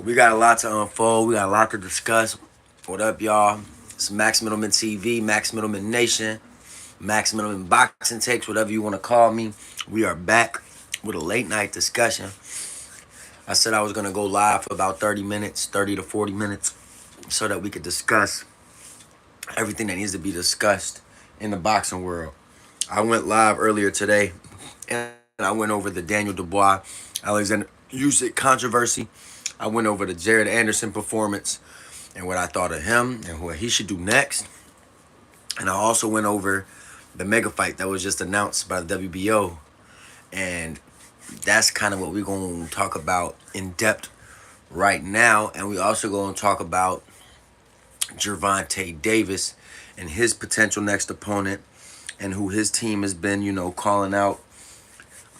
We got a lot to unfold. We got a lot to discuss. What up, y'all? It's Max Middleman TV, Max Middleman Nation, Max Middleman Boxing Takes, whatever you want to call me. We are back with a late night discussion. I said I was going to go live for about 30 minutes, 30 to 40 minutes, so that we could discuss everything that needs to be discussed in the boxing world. I went live earlier today, and I went over the Daniel Dubois, Alexander Usyk controversy. I went over the Jared Anderson performance and what I thought of him and what he should do next. And I also went over the mega fight that was just announced by the WBO. And that's kind of what we're going to talk about in depth right now. And we also going to talk about Gervonta Davis and his potential next opponent and who his team has been, calling out.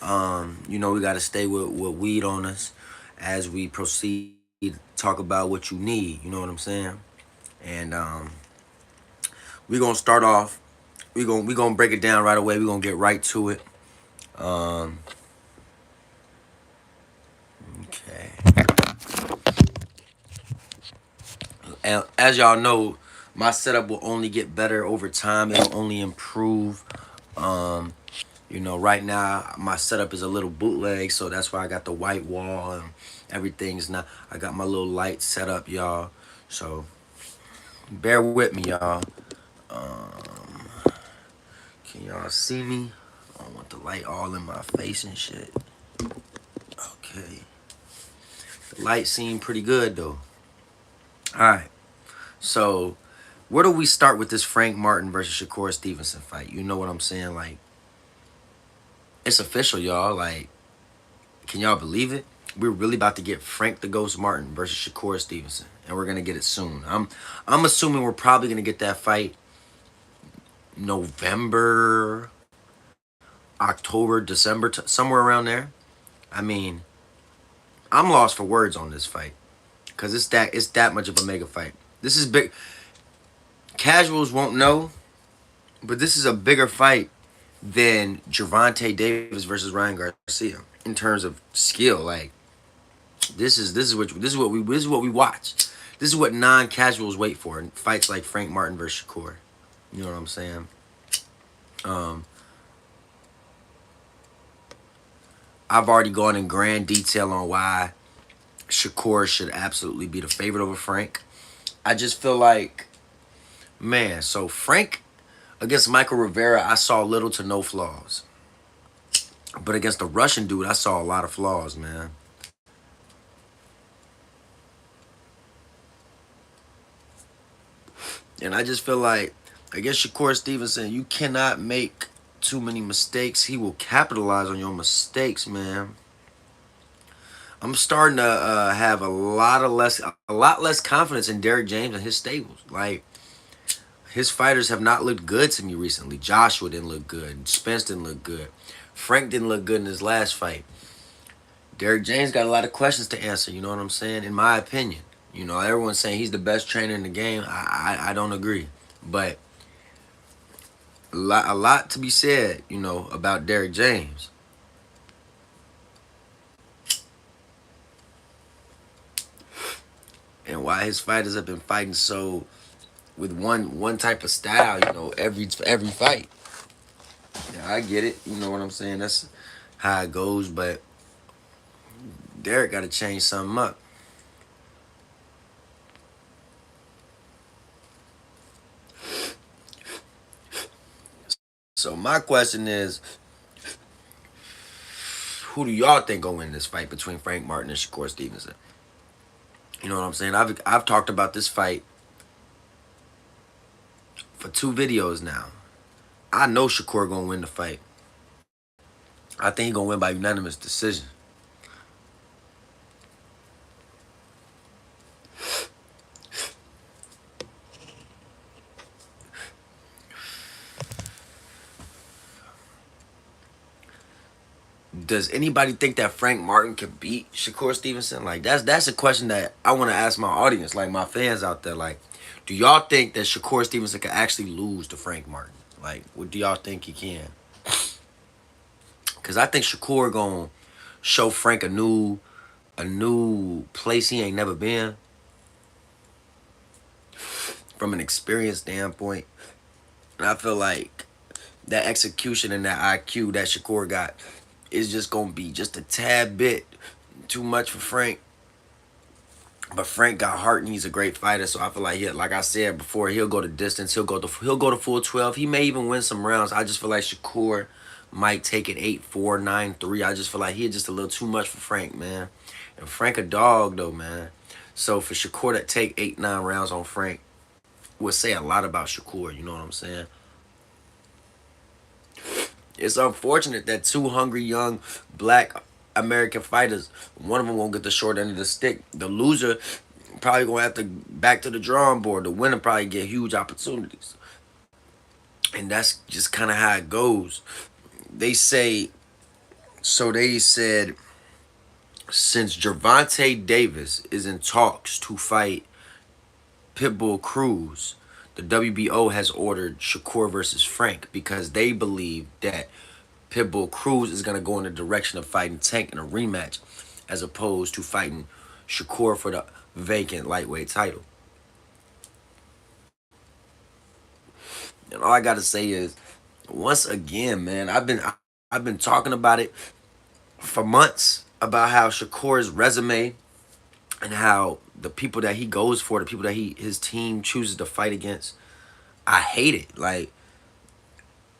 We got to stay with weed on us as we proceed to talk about what you need. You know what I'm saying? And we're going to start off. We're gonna break it down right away. We're going to get right to it. Okay. And as y'all know, my setup will only get better over time. It'll only improve. Right now my setup is a little bootleg, so that's why I got the white wall and everything's not. I got my little light set up, y'all. So bear with me, y'all. Can y'all see me? I don't want the light all in my face and shit. Okay. The light seemed pretty good though. Alright. So where do we start with this Frank Martin versus Shakur Stevenson fight? You know what I'm saying? Like, it's official, y'all. Like, can y'all believe it? We're really about to get Frank the Ghost Martin versus Shakur Stevenson, and we're gonna get it soon. I'm assuming we're probably gonna get that fight November, October, December, somewhere around there. I mean, I'm lost for words on this fight because it's that much of a mega fight. This is big. Casuals won't know, but this is a bigger fight than Gervonta Davis versus Ryan Garcia in terms of skill. Like, this is what we watch. This is what non-casuals wait for in fights like Frank Martin versus Shakur. You know what I'm saying? I've already gone in grand detail on why Shakur should absolutely be the favorite over Frank. I just feel like, man, so Frank against Michael Rivera, I saw little to no flaws. But against the Russian dude, I saw a lot of flaws, man. And I just feel like against Shakur Stevenson, you cannot make too many mistakes. He will capitalize on your mistakes, man. I'm starting to have a lot less confidence in Derrick James and his stables. Like, his fighters have not looked good to me recently. Joshua didn't look good. Spence didn't look good. Frank didn't look good in his last fight. Derrick James got a lot of questions to answer. You know what I'm saying? In my opinion, everyone's saying he's the best trainer in the game. I don't agree, but a lot to be said, about Derrick James. And why his fighters have been fighting so with one type of style, every fight. Yeah, I get it. You know what I'm saying? That's how it goes. But Derrick got to change something up. So my question is, who do y'all think gonna win this fight between Frank Martin and Shakur Stevenson? You know what I'm saying? I've talked about this fight for 2 videos now. I know Shakur gonna win the fight. I think he gonna win by unanimous decision. Does anybody think that Frank Martin can beat Shakur Stevenson? Like, that's a question that I want to ask my audience, like my fans out there. Like, do y'all think that Shakur Stevenson can actually lose to Frank Martin? Like, what do y'all think he can? Because I think Shakur gonna show Frank a new a new place he ain't never been from an experience standpoint. And I feel like that execution and that IQ that Shakur got is just gonna be just a tad bit too much for Frank. But Frank got heart and he's a great fighter, so I feel like like I said before, he'll go the distance. He'll go to full 12. He may even win some rounds. I just feel like Shakur might take it 8-4, 9-3. I just feel like he's just a little too much for Frank, man. And Frank a dog though, man. So for Shakur to take 8-9 rounds on Frank would say a lot about Shakur. You know what I'm saying? It's unfortunate that two hungry young black American fighters, one of them won't get the short end of the stick. The loser probably gonna have to back to the drawing board. The winner probably get huge opportunities, and that's just kind of how it goes. They say so. They said since Gervonta Davis is in talks to fight Pitbull Cruz, the WBO has ordered Shakur versus Frank because they believe that Pitbull Cruz is going to go in the direction of fighting Tank in a rematch as opposed to fighting Shakur for the vacant lightweight title. And all I got to say is, once again, man, I've been talking about it for months about how Shakur's resume and how the people that he goes for, the people that his team chooses to fight against, I hate it. Like,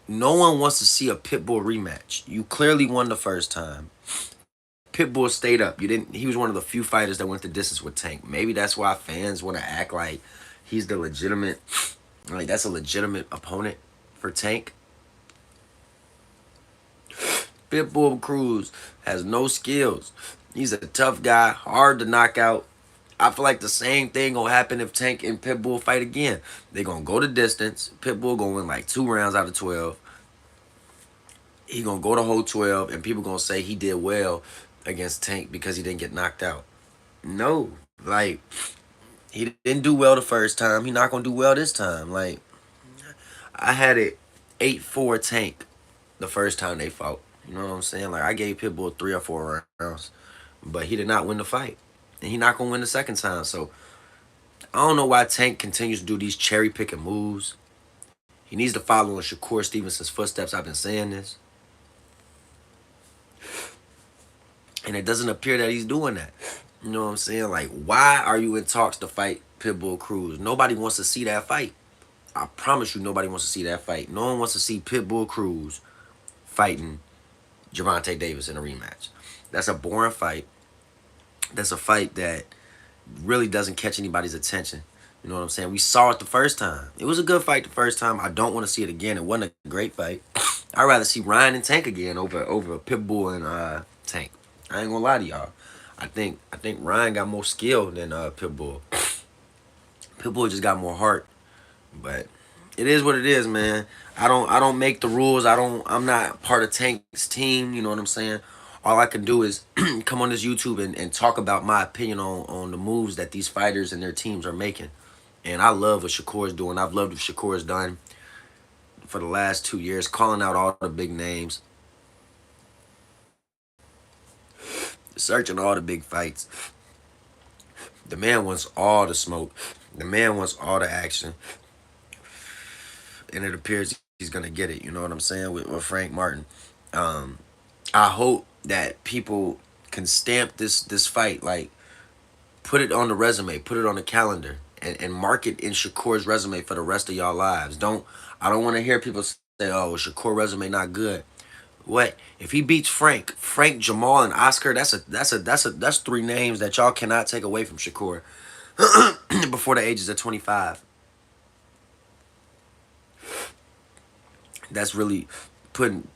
no one wants to see a Pitbull rematch. You clearly won the first time. Pitbull stayed up. You didn't. He was one of the few fighters that went the distance with Tank. Maybe that's why fans want to act like he's the legitimate, like that's a legitimate opponent for Tank. Pitbull Cruz has no skills. He's a tough guy, hard to knock out. I feel like the same thing gonna happen if Tank and Pitbull fight again. They gonna go the distance. Pitbull gonna win like 2 rounds out of 12. He gonna go the whole 12, and people gonna say he did well against Tank because he didn't get knocked out. No, like he didn't do well the first time. He not gonna do well this time. Like I had it 8-4 Tank the first time they fought. You know what I'm saying? Like I gave Pitbull 3 or 4 rounds, but he did not win the fight, and he not gonna win the second time. So I don't know why Tank continues to do these cherry picking moves. He needs to follow in Shakur Stevenson's footsteps. I've been saying this, and it doesn't appear that he's doing that. You know what I'm saying? Like, why are you in talks to fight Pitbull Cruz? Nobody wants to see that fight. I promise you, nobody wants to see that fight. No one wants to see Pitbull Cruz fighting Gervonta Davis in a rematch. That's a boring fight. That's a fight that really doesn't catch anybody's attention. You know what I'm saying? We saw it the first time. It was a good fight the first time. I don't want to see it again. It wasn't a great fight. I'd rather see Ryan and Tank again over Pitbull and Tank. I ain't gonna lie to y'all. I think Ryan got more skill than Pitbull. Pitbull just got more heart. But it is what it is, man. I don't make the rules. I'm not part of Tank's team, you know what I'm saying? All I can do is come on this YouTube and talk about my opinion on the moves that these fighters and their teams are making. And I love what Shakur's doing. I've loved what Shakur's done for the last 2 years, calling out all the big names, searching all the big fights. The man wants all the smoke. The man wants all the action. And it appears he's gonna get it. You know what I'm saying with Frank Martin. Um, I hope that people can stamp this fight, like put it on the resume, put it on the calendar, and mark it in Shakur's resume for the rest of y'all lives. I don't want to hear people say, "Oh, Shakur resume not good." What if he beats Frank, Jamal, and Oscar? That's 3 names that y'all cannot take away from Shakur before the ages of 25. That's really putting.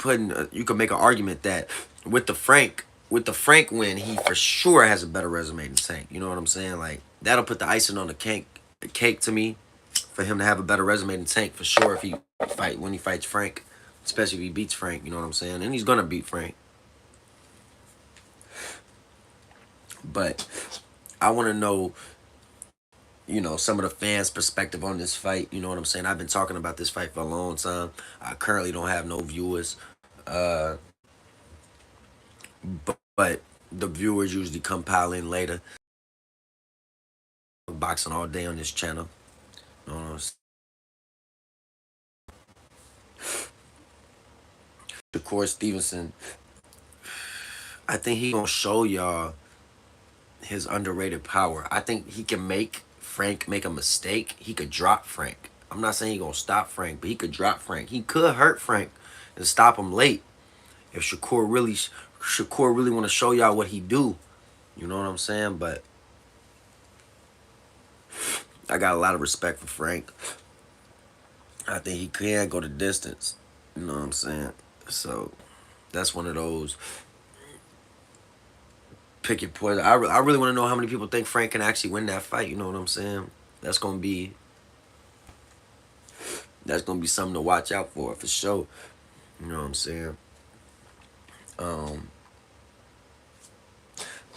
You could make an argument that with the Frank win, he for sure has a better resume than Tank. You know what I'm saying? Like that'll put the icing on the cake to me for him to have a better resume than Tank for sure if when he fights Frank, especially if he beats Frank. You know what I'm saying? And he's gonna beat Frank. But I want to know, some of the fans' perspective on this fight. You know what I'm saying? I've been talking about this fight for a long time. I currently don't have no viewers. But the viewers usually come pile in later. Boxing all day on this channel. You know what I'm saying? Shakur Stevenson, I think he gonna show y'all his underrated power. I think he can make Frank make a mistake. He could drop Frank. I'm not saying he gonna stop Frank, but he could drop Frank. He could hurt Frank and stop him late. If Shakur really want to show y'all what he do, you know what I'm saying? But I got a lot of respect for Frank. I think he can go the distance. You know what I'm saying? So that's one of those pick your poison. I really want to know how many people think Frank can actually win that fight. You know what I'm saying? That's gonna be something to watch out for sure. You know what I'm saying? Um,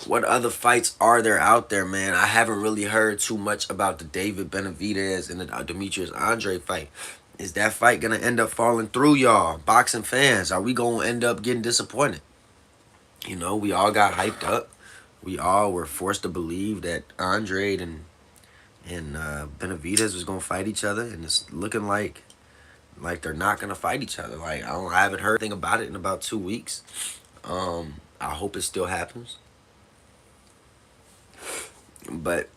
what other fights are there out there, man? I haven't really heard too much about the David Benavidez and the Demetrius Andre fight. Is that fight gonna end up falling through, y'all? Boxing fans, are we gonna end up getting disappointed? You know, we all got hyped up. We all were forced to believe that Andre and Benavidez was gonna fight each other, and it's looking like they're not gonna fight each other. Like I haven't heard anything about it in about 2 weeks. I hope it still happens. But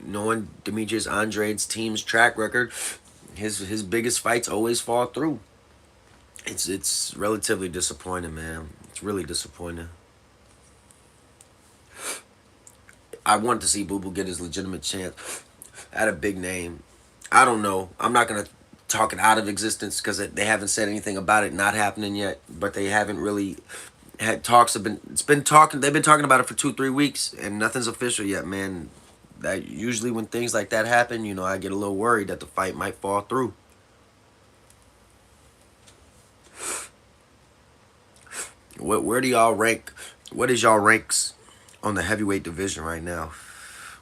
knowing Demetrius Andre's team's track record, his biggest fights always fall through. It's relatively disappointing, man. It's really disappointing. I want to see Boo Boo get his legitimate chance at a big name. I don't know. I'm not gonna talk it out of existence because they haven't said anything about it not happening yet. But they haven't really had talks. They've been talking about it for 2-3 weeks, and nothing's official yet, man. That usually when things like that happen, you know, I get a little worried that the fight might fall through. Where do y'all rank? What is y'all ranks on the heavyweight division right now?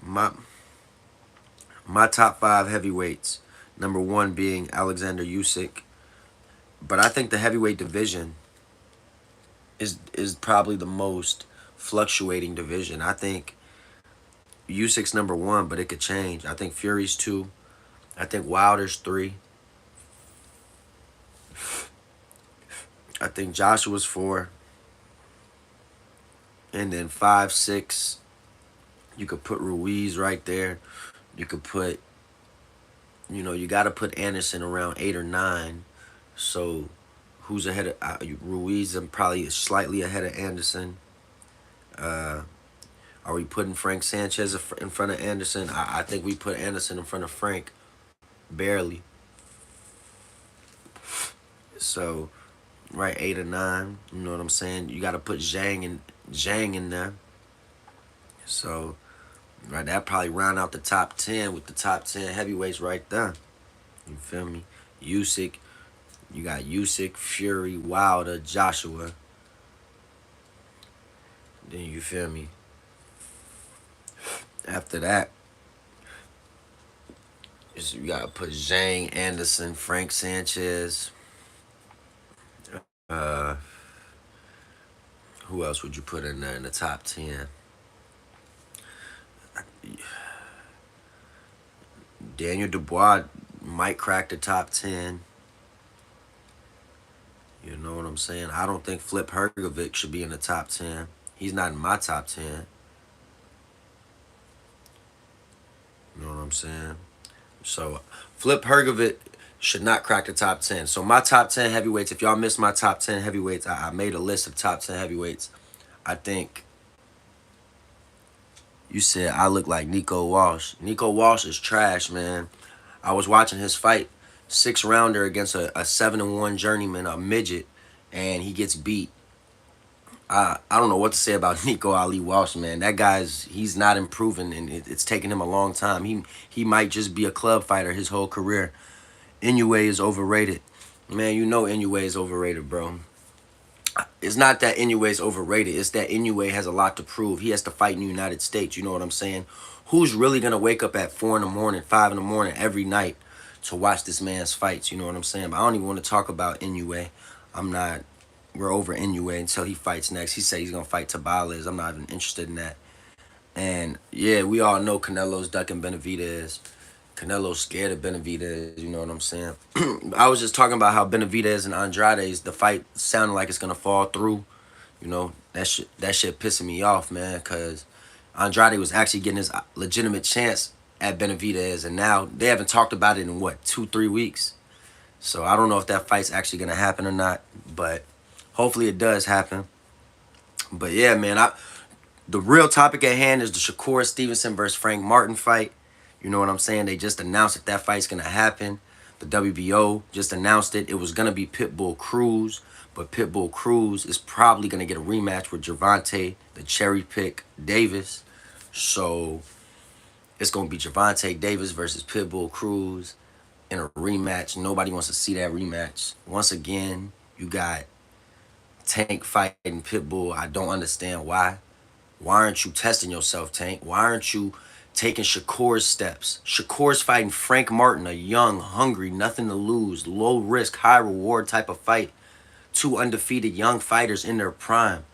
My top 5 heavyweights. Number 1 being Alexander Usyk. But I think the heavyweight division is probably the most fluctuating division. I think Usyk's number 1, but it could change. I think Fury's 2. I think Wilder's 3. I think Joshua's 4. And then 5, 6. You could put Ruiz right there. You could put, you know, you got to put Anderson around 8 or 9. So who's ahead of Ruiz? And probably slightly ahead of Anderson. Are we putting Frank Sanchez in front of Anderson? I think we put Anderson in front of Frank. Barely. So, right, 8 or 9. You know what I'm saying? You got to put Zhang in there. So, right, that probably round out the top 10 with the top 10 heavyweights right there. You feel me? Usyk. You got Usyk, Fury, Wilder, Joshua. Then you feel me? After that, you gotta put Zhang, Anderson, Frank Sanchez. Who else would you put in there in the top 10? Daniel Dubois might crack the top 10. You know what I'm saying? I don't think Flip Hergovic should be in the top 10. He's not in my top 10. You know what I'm saying? So, Flip Hergovic should not crack the top 10. So, my top 10 heavyweights, if y'all missed my top 10 heavyweights, I made a list of top 10 heavyweights. I think you said I look like Nico Walsh. Nico Walsh is trash, man. I was watching his fight, 6-rounder against a 7-1 journeyman, a midget, and he gets beat. I don't know what to say about Nico Ali Walsh, man. That he's not improving, and it's taken him a long time. He might just be a club fighter his whole career. Inoue is overrated. Man, you know Inoue is overrated, bro. It's not that Inoue is overrated. It's that Inoue has a lot to prove. He has to fight in the United States. You know what I'm saying? Who's really going to wake up at 4 in the morning, 5 in the morning every night to watch this man's fights? You know what I'm saying? But I don't even want to talk about Inoue. I'm not we're over Inoue until he fights next. He said he's gonna fight Tabales. I'm not even interested in that. And yeah, we all know Canelo's ducking Benavidez. Canelo's scared of Benavidez. You know what I'm saying? I was just talking about how Benavidez and Andrade's the fight sounded like it's gonna fall through. You know, that shit pissing me off, man, because Andrade was actually getting his legitimate chance at Benavidez, and now they haven't talked about it in what, 2-3 weeks. So I don't know if that fight's actually gonna happen or not, but hopefully it does happen. But yeah, man, the real topic at hand is the Shakur Stevenson versus Frank Martin fight. You know what I'm saying? They just announced that that fight's gonna happen. The WBO just announced it. It was gonna be Pitbull Cruz, but Pitbull Cruz is probably gonna get a rematch with Gervonta, the cherry pick Davis. So it's gonna be Gervonta Davis versus Pitbull Cruz in a rematch. Nobody wants to see that rematch. Once again, you got Tank fighting Pitbull. I don't understand why. Why aren't you testing yourself, Tank? Why aren't you taking Shakur's steps? Shakur's fighting Frank Martin, a young, hungry, nothing to lose, low risk, high reward type of fight. Two undefeated young fighters in their prime.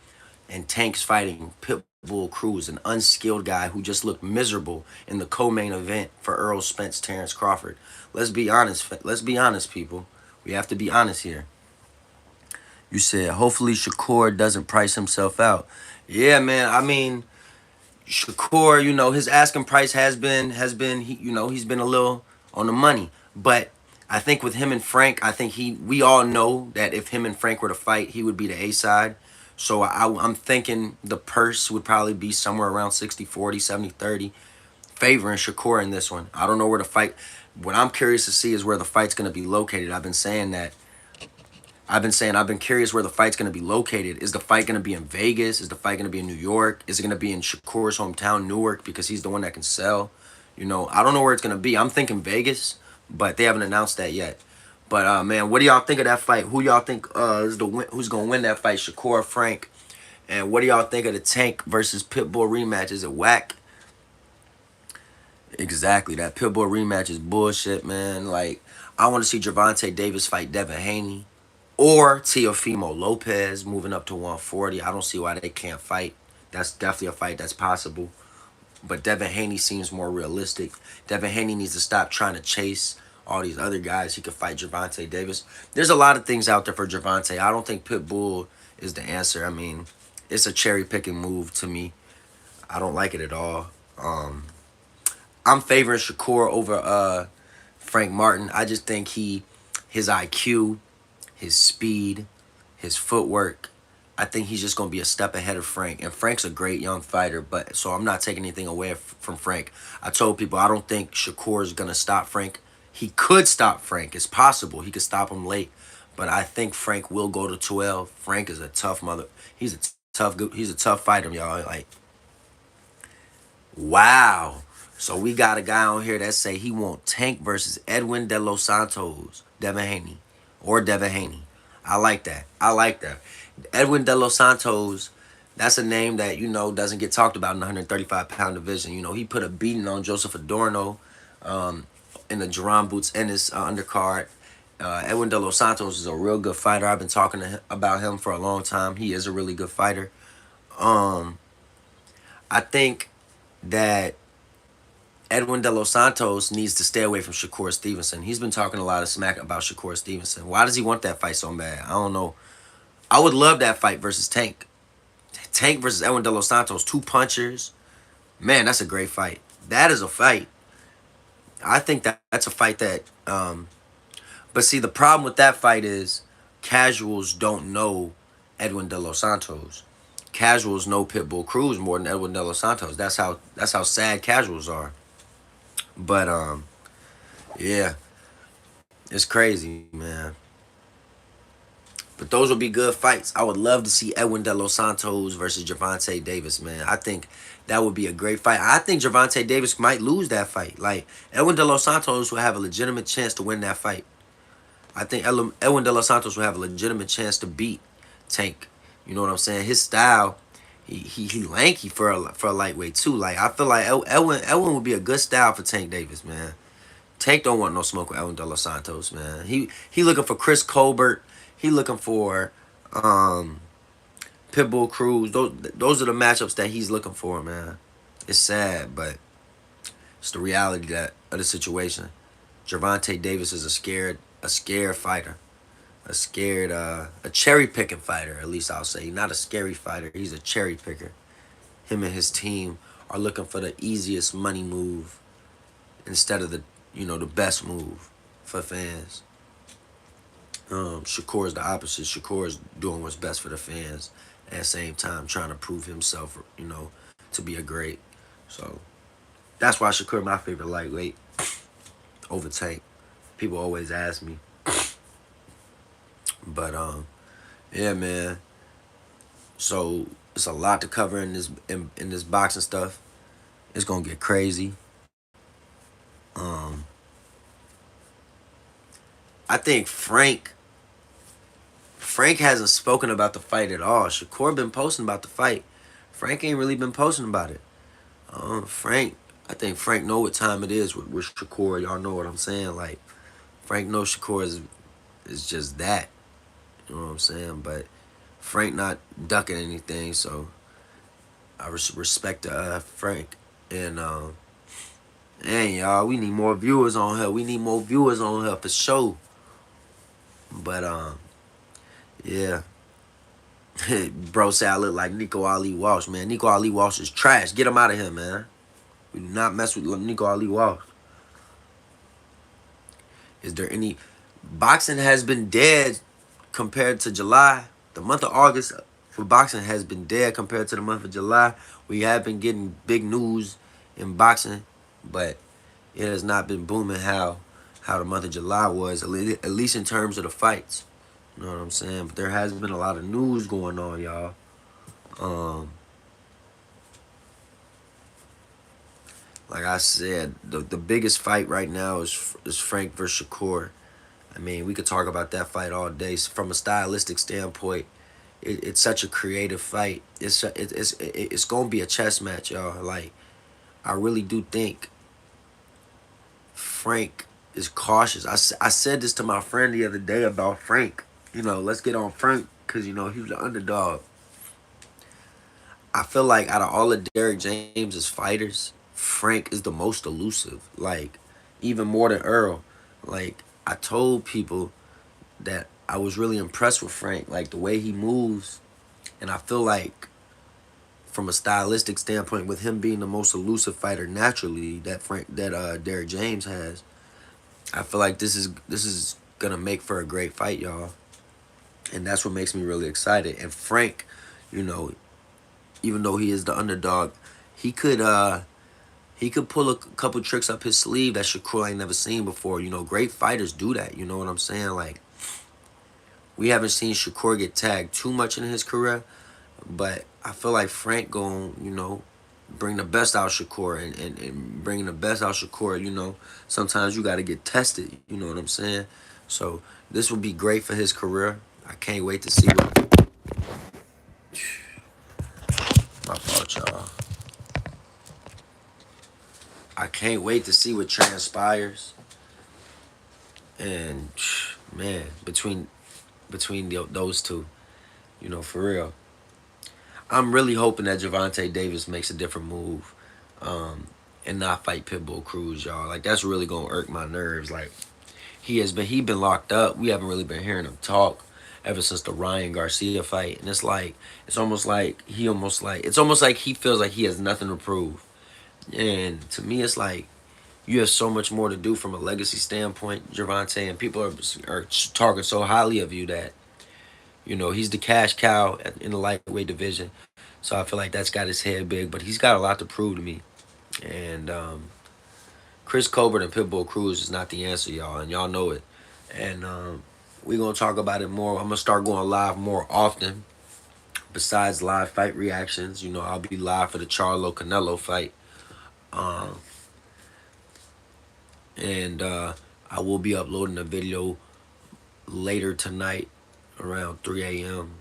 And Tank's fighting Pitbull Cruz, an unskilled guy who just looked miserable in the co-main event for Earl Spence, Terrence Crawford. Let's be honest. Let's be honest, people. We have to be honest here. You said hopefully Shakur doesn't price himself out. Yeah, man. I mean, Shakur, you know, his asking price has been he's been a little on the money. But I think with him and Frank, I think we all know that if him and Frank were to fight, he would be the A side. So I'm thinking the purse would probably be somewhere around 60-40, 70-30, favoring Shakur in this one. I don't know where the fight. What I'm curious to see is where the fight's going to be located. I've been curious where the fight's going to be located. Is the fight going to be in Vegas? Is the fight going to be in New York? Is it going to be in Shakur's hometown, Newark, because he's the one that can sell? You know, I don't know where it's going to be. I'm thinking Vegas, but they haven't announced that yet. But, man, what do y'all think of that fight? Who y'all think who's going to win that fight, Shakur or Frank? And what do y'all think of the Tank versus Pitbull rematch? Is it whack? Exactly. That Pitbull rematch is bullshit, man. Like, I want to see Gervonta Davis fight Devin Haney or Teofimo Lopez moving up to 140. I don't see why they can't fight. That's definitely a fight that's possible. But Devin Haney seems more realistic. Devin Haney needs to stop trying to chase all these other guys. He could fight Gervonta Davis. There's a lot of things out there for Gervonta. I don't think Pitbull is the answer. I mean, it's a cherry-picking move to me. I don't like it at all. I'm favoring Shakur over Frank Martin. I just think his IQ, his speed, his footwork, I think he's just going to be a step ahead of Frank. And Frank's a great young fighter, but so I'm not taking anything away from Frank. I told people I don't think Shakur is going to stop Frank. He could stop Frank. It's possible. He could stop him late. But I think Frank will go to 12. Frank is a tough he's a tough fighter, y'all. Like, wow. So we got a guy on here that say he want Tank versus Edwin De Los Santos, Devin Haney, or Devin Haney. I like that. I like that. Edwin De Los Santos, that's a name that, you know, doesn't get talked about in the 135-pound division. You know, he put a beating on Joseph Adorno in the Jerome Boots Ennis undercard. Edwin De Los Santos is a real good fighter. I've been talking about him for a long time. He is a really good fighter. I think that Edwin De Los Santos needs to stay away from Shakur Stevenson. He's been talking a lot of smack about Shakur Stevenson. Why does he want that fight so bad? I don't know. I would love that fight versus Tank. Tank versus Edwin De Los Santos, two punchers. Man, that's a great fight. That is a fight. I think that's a fight that... but see, the problem with that fight is casuals don't know Edwin De Los Santos. Casuals know Pitbull Cruz more than Edwin De Los Santos. That's how sad casuals are. But yeah, it's crazy, man. But those would be good fights. I would love to see Edwin De Los Santos versus Gervonta Davis, man. I think that would be a great fight. I think Gervonta Davis might lose that fight. Like, Edwin De Los Santos will have a legitimate chance to win that fight. I think Edwin De Los Santos will have a legitimate chance to beat Tank. You know what I'm saying? His style, he lanky for a lightweight too. Like, I feel like Edwin would be a good style for Tank Davis, man. Tank don't want no smoke with Edwin De Los Santos, man. He looking for Chris Colbert. He looking for Um, Pitbull Cruz. Those are the matchups that he's looking for, man. It's sad, but it's the reality of the situation. Gervonta Davis is a scared fighter, a cherry picking fighter. At least I'll say, not a scary fighter. He's a cherry picker. Him and his team are looking for the easiest money move instead of the best move for fans. Shakur is the opposite. Shakur is doing what's best for the fans at the same time trying to prove himself, to be a great. So that's why Shakur my favorite lightweight over Tank. People always ask me. But yeah, man. So it's a lot to cover in this boxing stuff. It's gonna get crazy. Um I think Frank hasn't spoken about the fight at all. Shakur been posting about the fight. Frank ain't really been posting about it. I think Frank know what time it is with Shakur. Y'all know what I'm saying. Like Frank knows Shakur is just that. You know what I'm saying? But Frank not ducking anything, so I respect Frank. And and y'all, we need more viewers on here. We need more viewers on here for sure. But yeah. Bro said I look like Nico Ali Walsh, man. Nico Ali Walsh is trash. Get him out of here, man. We do not mess with Nico Ali Walsh. Is there any... Boxing has been dead compared to July. The month of August for boxing has been dead compared to the month of July. We have been getting big news in boxing, but it has not been booming how the month of July was, at least in terms of the fights. You know what I'm saying? But there has been a lot of news going on, y'all. Like I said, the biggest fight right now is Frank versus Shakur. I mean, we could talk about that fight all day. From a stylistic standpoint, it's such a creative fight. It's gonna be a chess match, y'all. Like, I really do think Frank is cautious. I said this to my friend the other day about Frank. Let's get on Frank because he was the underdog. I feel like out of all of Derrick James's fighters, Frank is the most elusive. Like, even more than Earl. Like, I told people that I was really impressed with Frank, like the way he moves. And I feel like from a stylistic standpoint, with him being the most elusive fighter naturally that Derrick James has, I feel like this is gonna make for a great fight, y'all. And that's what makes me really excited. And Frank, even though he is the underdog, he could pull a couple tricks up his sleeve that Shakur ain't never seen before. Great fighters do that. You know what I'm saying? Like, we haven't seen Shakur get tagged too much in his career, but I feel like Frank gon' bring the best out of Shakur and bringing the best out of Shakur, sometimes you got to get tested. You know what I'm saying? So this will be great for his career. I can't wait to see what... My fault, y'all. I can't wait to see what transpires. And, man, between those two, for real. I'm really hoping that Gervonta Davis makes a different move and not fight Pitbull Cruz, y'all. Like, that's really going to irk my nerves. Like, he been locked up. We haven't really been hearing him talk ever since the Ryan Garcia fight. And it's almost like he feels like he has nothing to prove. And to me, it's like you have so much more to do from a legacy standpoint, Gervonta, and people are talking so highly of you that, he's the cash cow in the lightweight division. So I feel like that's got his head big, but he's got a lot to prove to me. And Chris Colbert and Pitbull Cruz is not the answer, y'all, and y'all know it. And we're going to talk about it more. I'm going to start going live more often. Besides live fight reactions, I'll be live for the Charlo-Canelo fight. And I will be uploading a video later tonight around 3 a.m.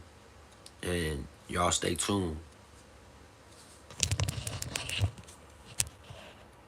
And y'all stay tuned.